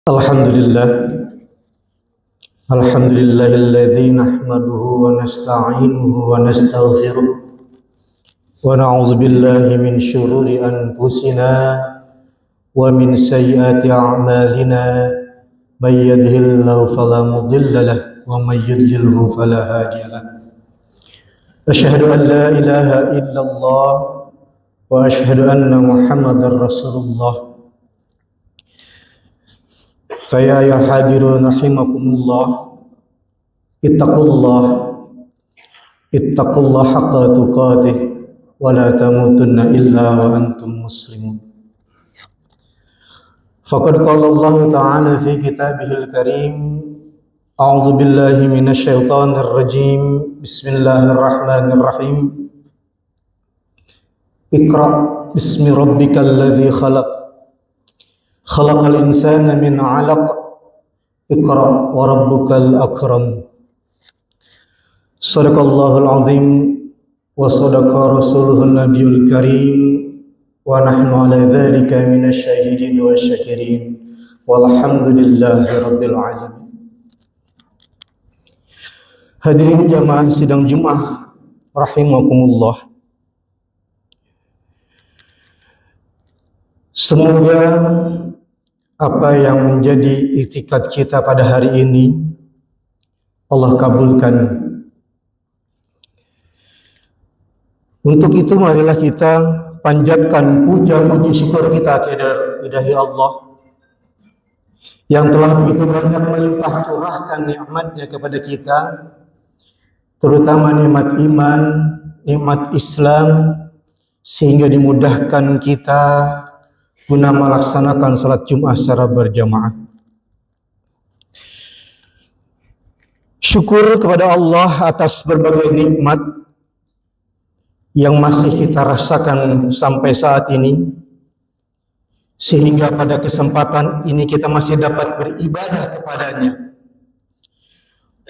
Alhamdulillah, alhamdulillahilladzi nahmaduhu wa nasta'inuhu wa nastaghfiruh wa na'udzu billahi min syururi anfusina wa min sayyiati a'malina may yahdihillahu fala mudilla lahu wa may yudlilhu fala hadiya lahu. Asyhadu an la ilaha illallah wa asyhadu anna Muhammadar Rasulullah. Faya ya hadirun rahimakumullah, ittaqullah haqqa tuqatih wa la tamutunna illa wa antum muslimun. Faqad qala Allah ta'ala fi kitabihil karim, a'udzu billahi minasy syaithanir rajim, bismillahirrahmanirrahim. Iqra bismi rabbikal ladzi khalaq, khalaqal insana min 'alaq, iqra wa rabbukal akram. Shadaqallahul azim wa shadaqa rasuluhun nabiyul karim wa nahnu ala dzalika minasy syahidin wasyakirin walhamdulillahi rabbil alamin. Hadirin jamaah sidang Jumat rahimakumullah. Semoga apa yang menjadi iktikad kita pada hari ini Allah kabulkan. Untuk itu marilah kita panjatkan puja-puji syukur kita kepada Ilahi Allah yang telah begitu banyak melimpah curahkan nikmatnya kepada kita, terutama nikmat iman, nikmat Islam, sehingga dimudahkan kita guna melaksanakan salat Jumat secara berjamaah. Syukur kepada Allah atas berbagai nikmat yang masih kita rasakan sampai saat ini, sehingga pada kesempatan ini kita masih dapat beribadah kepadanya,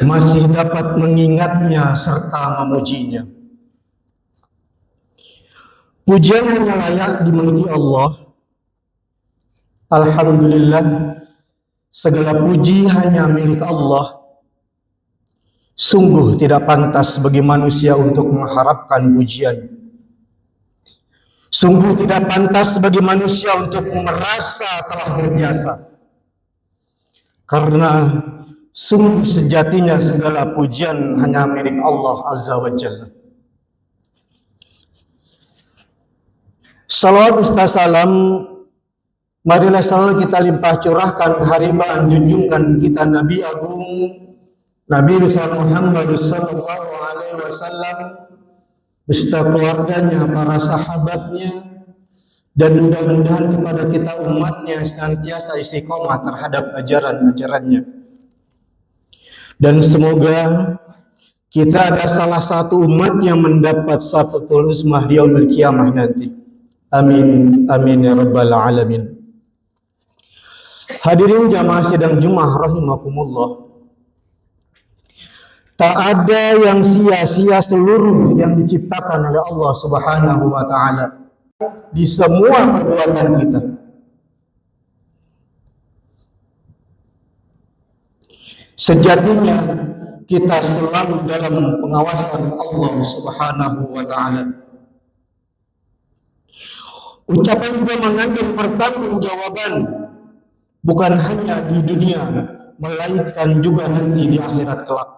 masih dapat mengingatnya serta memujinya. Pujian hanya layak dimiliki Allah. Alhamdulillah, segala puji hanya milik Allah. Sungguh tidak pantas bagi manusia untuk mengharapkan pujian. Sungguh tidak pantas bagi manusia untuk merasa telah berbiasa. Karena sungguh sejatinya segala pujian hanya milik Allah Azza wa Jalla. Salawat serta salam marilah selalu kita limpah curahkan keharibaan junjungan kita Nabi Agung, Nabi Muhammad sallallahu alaihi wasallam, beserta keluarganya, para sahabatnya, dan mudah-mudahan kepada kita umatnya senantiasa istiqomah terhadap ajaran-ajarannya. Dan semoga kita ada salah satu umat yang mendapat syafaatul uzmah di yaumil qiyamah nanti. Amin, amin ya rabbal alamin. Hadirin jamaah sidang Jumat rahimakumullah. Tak ada yang sia-sia seluruh yang diciptakan oleh Allah Subhanahu wa taala di semua perbuatan kita. Sejatinya kita selalu dalam pengawasan Allah Subhanahu wa taala. Ucapan juga mengandung pertanggungjawaban, bukan hanya di dunia, melainkan juga nanti di akhirat kelak.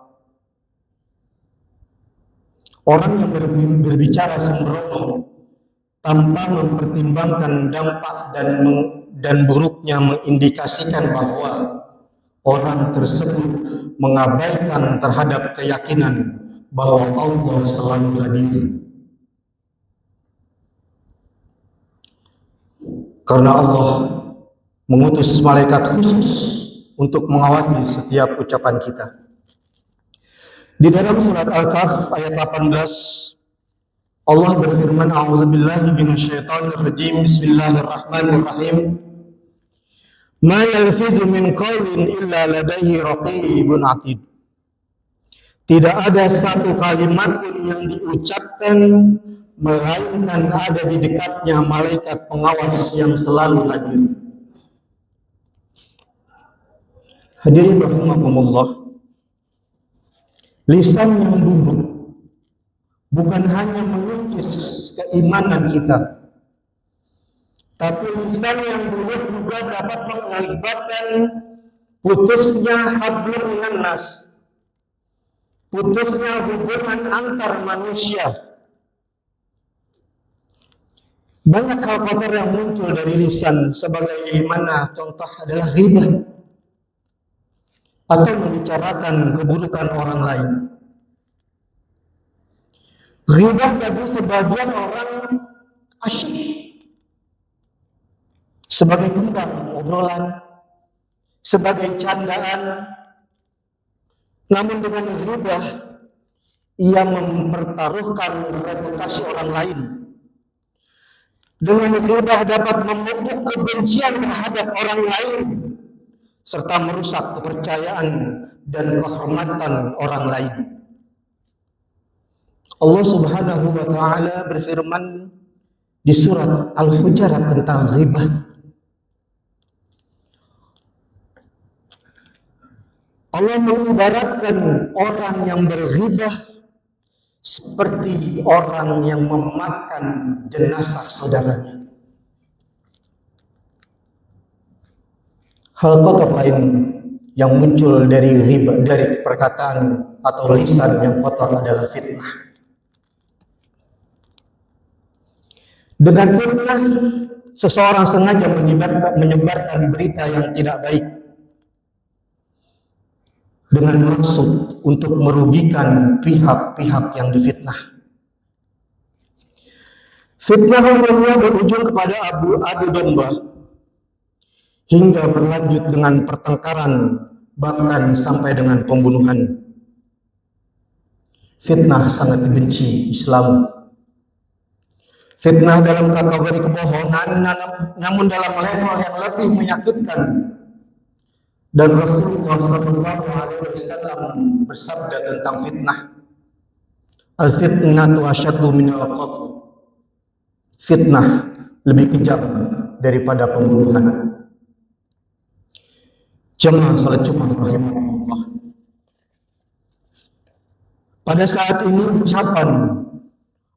Orang yang berbicara sembrono tanpa mempertimbangkan dampak dan buruknya mengindikasikan bahwa orang tersebut mengabaikan terhadap keyakinan bahwa Allah selalu hadir. Karena Allah mengutus malaikat khusus untuk mengawasi setiap ucapan kita. Di dalam surat Al-Kahf ayat 18, Allah berfirman, a'udzubillahi minasyaitonir rajim, bismillahirrahmanirrahim. Ma yalfizu min qaulin illa ladaihi raqibun atid. Tidak ada satu kalimat pun yang diucapkan melainkan ada di dekatnya malaikat pengawas yang selalu hadir. Hadirin rahimakumullah, lisan yang buruk bukan hanya mengikis keimanan kita, tapi lisan yang buruk juga dapat mengakibatkan putusnya hablum minan nas, putusnya hubungan antar manusia. Banyak hal kotor yang muncul dari lisan, sebagai mana contoh adalah ghibah atau membicarakan keburukan orang lain. Ghibah bagi sebagian orang asyik, sebagai kembang obrolan, sebagai candaan. Namun dengan ghibah ia mempertaruhkan reputasi orang lain. Dengan ghibah dapat memupuk kebencian terhadap orang lain serta merusak kepercayaan dan kehormatan orang lain. Allah Subhanahu wa taala berfirman di surat Al-Hujurat tentang ghibah. Allah mengibaratkan orang yang berghibah seperti orang yang memakan jenazah saudaranya. Hal kotor lain yang muncul dari ghibah, dari perkataan atau lisan yang kotor adalah fitnah. Dengan fitnah, seseorang sengaja menyebarkan berita yang tidak baik dengan maksud untuk merugikan pihak-pihak yang difitnah. Fitnah umumnya berujung kepada adu domba hingga berlanjut dengan pertengkaran, bahkan sampai dengan pembunuhan. Fitnah sangat dibenci Islam. Fitnah dalam kategori kebohongan, namun dalam level yang lebih menyakitkan. Dan Rasulullah SAW bersabda tentang fitnah, al-fitnatu asyaddu minal qatl. Fitnah lebih kejam daripada pembunuhan. Jemaah salat Jumat rahimahullah. Pada saat ini ucapan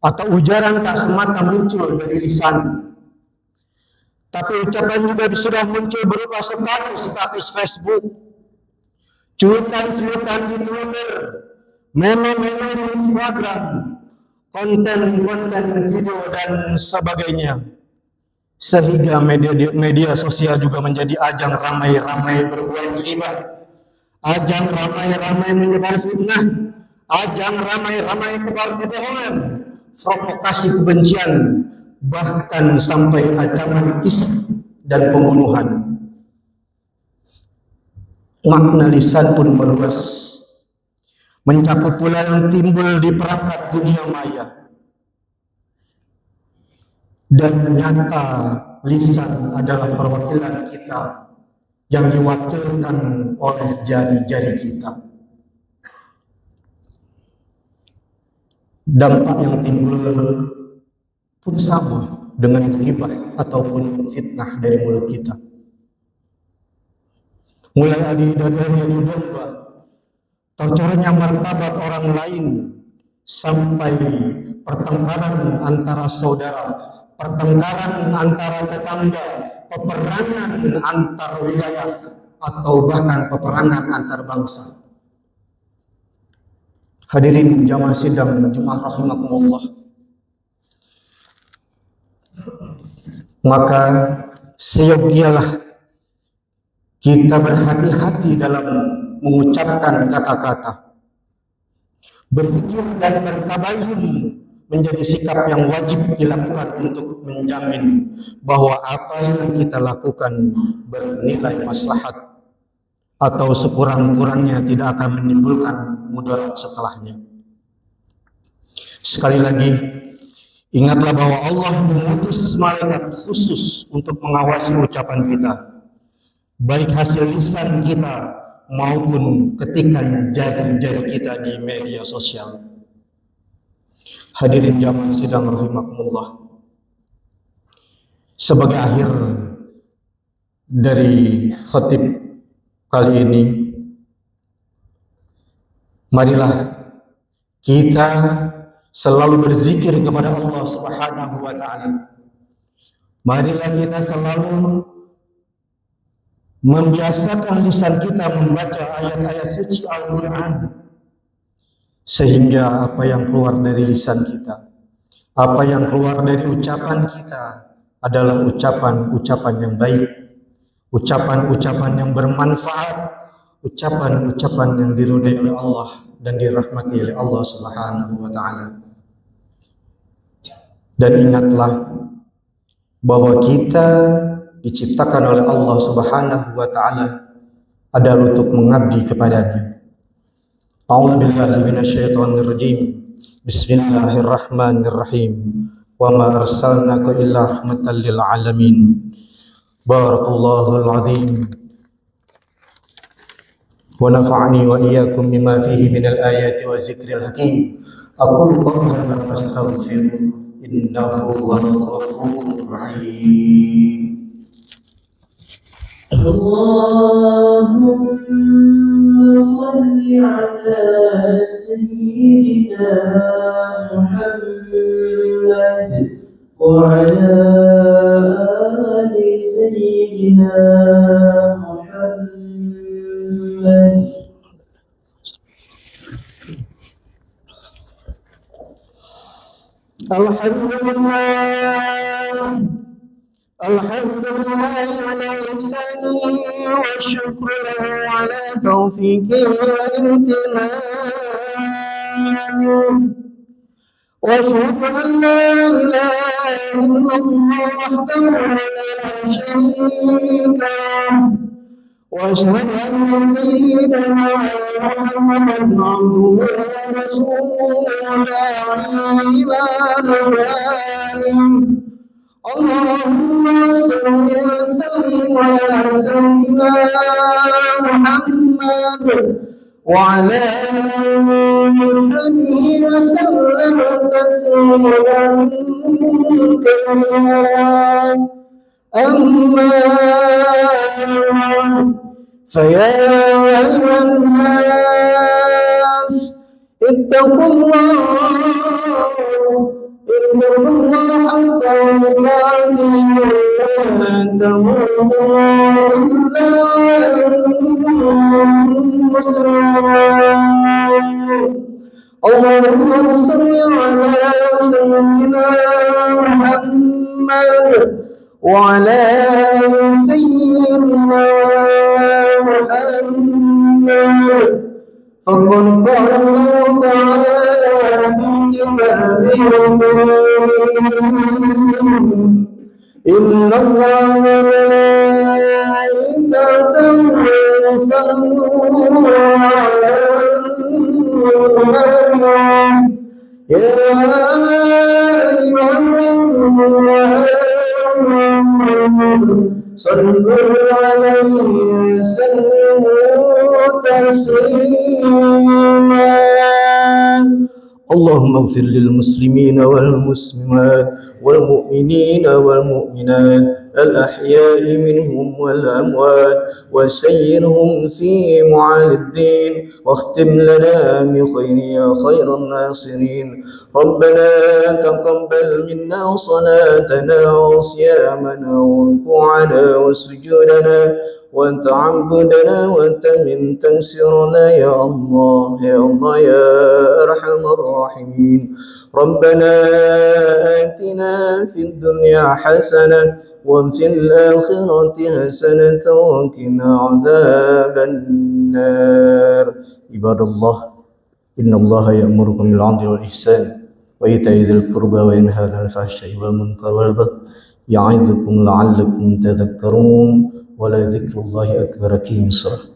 atau ujaran tak semata muncul dari lisan, tapi ucapan juga sudah muncul berupa status Facebook, cuitan di Twitter, meme-meme di Instagram, konten video dan sebagainya. Sehingga media sosial juga menjadi ajang ramai-ramai berbuat ghibah, ajang ramai-ramai menyebar fitnah, ajang ramai-ramai tebar kebohongan, provokasi kebencian, bahkan sampai ancaman fisik dan pembunuhan. Makna lisan pun meluas, mencakup pula yang timbul di perangkat dunia maya. Dan nyata lisan adalah perwakilan kita yang diwakilkan oleh jari-jari kita. Dampak yang timbul pun sama dengan ghibah ataupun fitnah dari mulut kita. Mulai dari adu domba, tercornya martabat orang lain, sampai pertengkaran antara saudara, pertengkaran antara tetangga, peperangan antar wilayah, atau bahkan peperangan antar bangsa. Hadirin jamaah sidang Jumat rahimakumullah. Maka seyogialah kita berhati-hati dalam mengucapkan kata-kata. Berpikir dan bertabayun menjadi sikap yang wajib dilakukan untuk menjamin bahwa apa yang kita lakukan bernilai maslahat atau sekurang-kurangnya tidak akan menimbulkan mudarat setelahnya. Sekali lagi, ingatlah bahwa Allah mengutus malaikat khusus untuk mengawasi ucapan kita, baik hasil lisan kita maupun ketikan jari-jari kita di media sosial. Hadirin jamaah sidang rahimakumullah. Sebagai akhir dari khatib kali ini, marilah kita selalu berzikir kepada Allah Subhanahu wa Ta'ala. Marilah kita selalu membiasakan lisan kita membaca ayat-ayat suci Al-Quran, sehingga apa yang keluar dari lisan kita, apa yang keluar dari ucapan kita adalah ucapan-ucapan yang baik, ucapan-ucapan yang bermanfaat, ucapan-ucapan yang diridhai oleh Allah dan dirahmati oleh Allah Subhanahu wa Ta'ala. Dan ingatlah bahwa kita diciptakan oleh Allah Subhanahu wa Ta'ala adalah untuk mengabdi kepadanya. A'udzubillahi minasyaitonir rajim. Bismillahirrahmanirrahim. Wa ma arsalnaka illa rahmatan lil alamin. Barakallahul azim. Wa nafa'ani wa iyyakum bima fihi minal ayati wa zikril hakim. Aqulu qawlan fastaghfiru innahu huwal ghafurur rahim. Allahumma salli ala sayyidina Muhammad wa ala ali sayyidina Muhammad. الحمد لله على إحسانه والشكر له على توفيقه وامتنانه وأشهد أن لا إله إلا الله وحده لا شريك له وأشهد أن سيدنا محمدا عبده ورسوله داعي إلى رضوانه. اللهم صل وسلم على سيدنا محمد وعلى آله وسلم تسليما كثيرا. أما فيا أيها الناس اتقوا الله حق تقاته ولا تموتن إلا وأنتم مسلمون. اللهم صل على سيدنا محمد وعلى سيدنا محمد. فقد قال الله تعالى في كتابه الكريم: إن الله وملائكته يصلون على النبي يا أيها الذين آمنوا صلوا عليه وسلموا تسليما. اللهم اغفر للمسلمين والمسلمات والمؤمنين والمؤمنات الأحياء منهم والأموات وسيرهم في معالي الدين واختم لنا بخير يا خير الناصرين. ربنا تقبل منا صلاتنا وصيامنا وركوعنا وسجودنا وتعبدنا وتمن تنصرنا يا الله يا الله يا أرحم الراحمين. ربنا آتنا في الدنيا حسنة وفي الآخرة حسنة وقنا عذاب النار. عباد الله إن الله يأمركم بالعدل والإحسان وإيتاء ذي القربى وينهى عن الفحشاء والمنكر والبغي يعظكم لعلكم تذكرون. ولذكر الله أكبر. أقيموا الصلاة.